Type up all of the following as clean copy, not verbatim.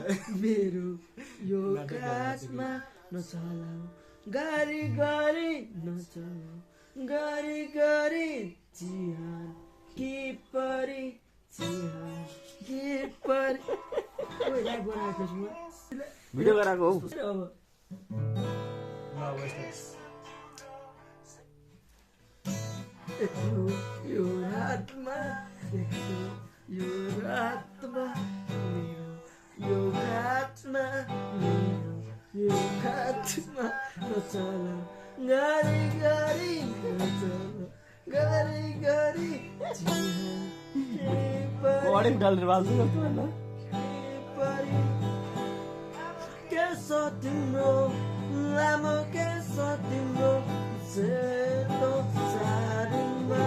मेरो यो काठमा नचलाऊ गाडी गाडी नचलाऊ गाडी गाडी चिहान के परी चिहान के परी ओइ लाइभ बनाएको छु भिडियो गराएको हौ यो रातमा यो रातमा मेरो यो रातमा मेरो यो रातमा नचलाऊ गाडी गाडी नचलाऊ गाडी गाडी बडे डालेर बाल्छु जस्तो हैन के छ तिम्रो लामो के छ तिम्रो सेतो साडीमा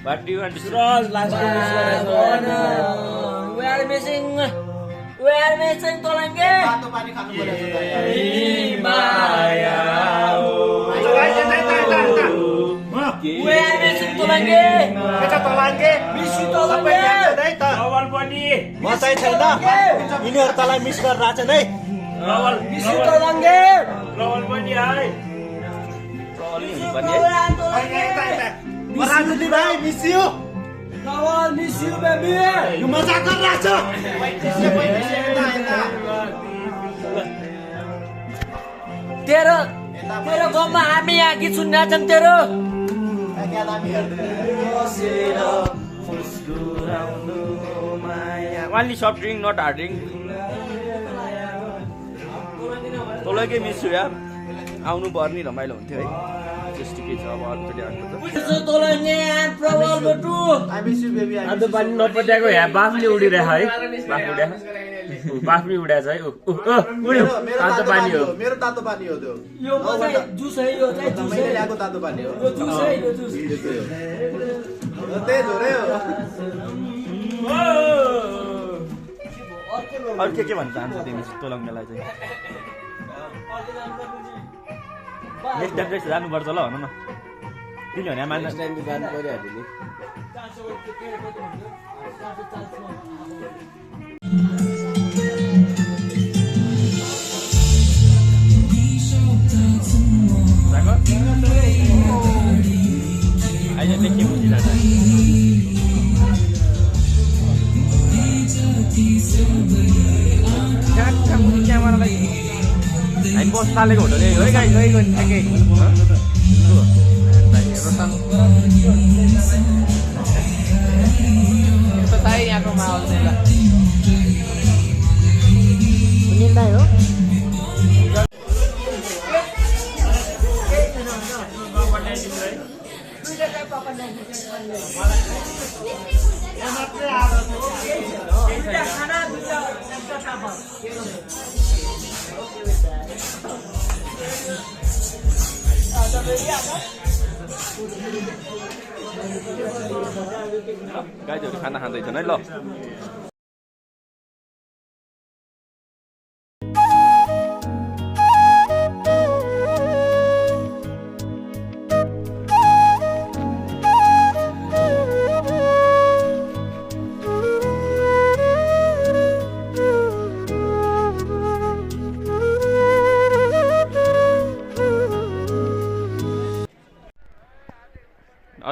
What do you want to say? Rose, last one. We are missing Tolange. तातो पानी खानु पर्यो We are missing Tolange. Miss you Tolange. Rawal पनि म चाहिँ छैन यिनीहरु तँलाई मिस गर्न आछन् है Rawal Miss you Tolange. Rawal पनि आए राजुली भाइ miss you Rawal, miss you baby. यो मजाक गरिरहेछ तेरो गाउँमा हामी यहाँ गीत सुन्न छन् तेरो Only soft drink, not hard drink. तँलाई के मिस छु यार आउनु पर्ने रमाइलो हुन्थ्यो है त्यस्तो के छ अब अर्कोचोटि आएको Tolange and Prawal Batu. I miss you baby I अन्त पानी नपट्याएको यहाँ बाफले उडिरहेछ है बाफले उडाएछ है उड्यो अन्त पानी हो मेरो तातो पानी हो त्यो यो चाहिँ जुस है यो चाहिँ जुस मैले है ल्याएको तातो पानी हो यो जुस है यो जुस त्यही हो रे हो अरू के भन्न चाहन्छ तिमी तोलङ्गालाई चाहिँ नेक्स्ट टाइम चाहिँ जानुपर्छ ल भन न किनभने मान्न अहिले देखि बुझिरहेछ क्यामेरालाई हामी बस थालेको होटल है गाई गएको ठ्याक्कै यहाँको माहौल हो गाईहरू खाना खाँदैछन् है ल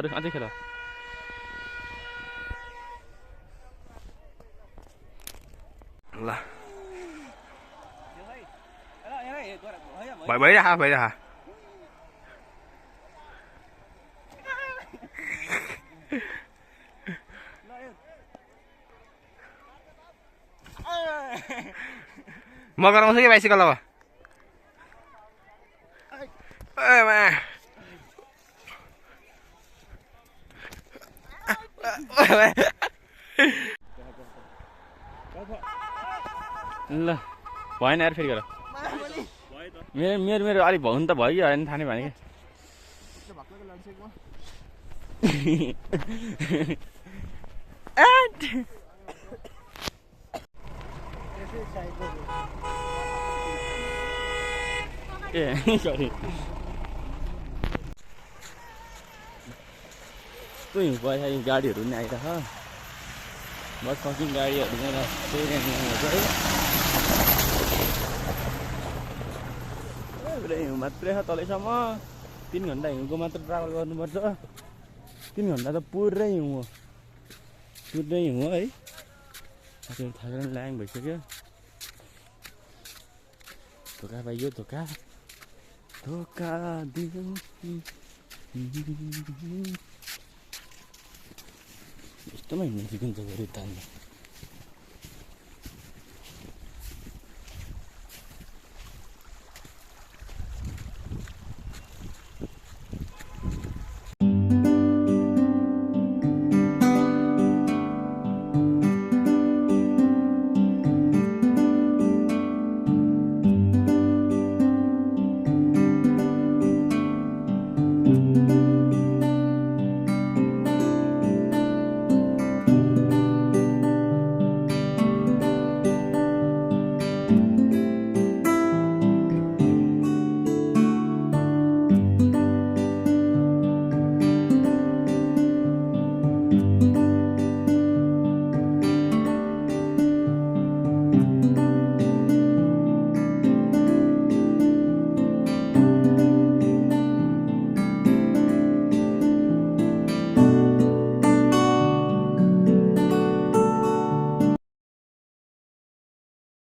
अरू अझै खेल ल भइरह म गराउँछु कि बाइसिकल अब ल भएन यार फेरि गर मेरो अलिक भउनु त भइयो होइन थाहा नै भने ए सरी त्यही भयो गाडीहरू पनि आइरह बस फकिङ गाडीहरू पुरै हिउँ मात्रै छ तलैसम्म 3 घन्टा हिउँको मात्र ट्राभल गर्नुपर्छ 3 घन्टा त पुरै हिउँ हो है थाकेर ल्याङ भइसक्यो धोका पाइयो धोका दियो यस्तोमा हिँड्नु सिकिन्छ गऱ्यो तान्नु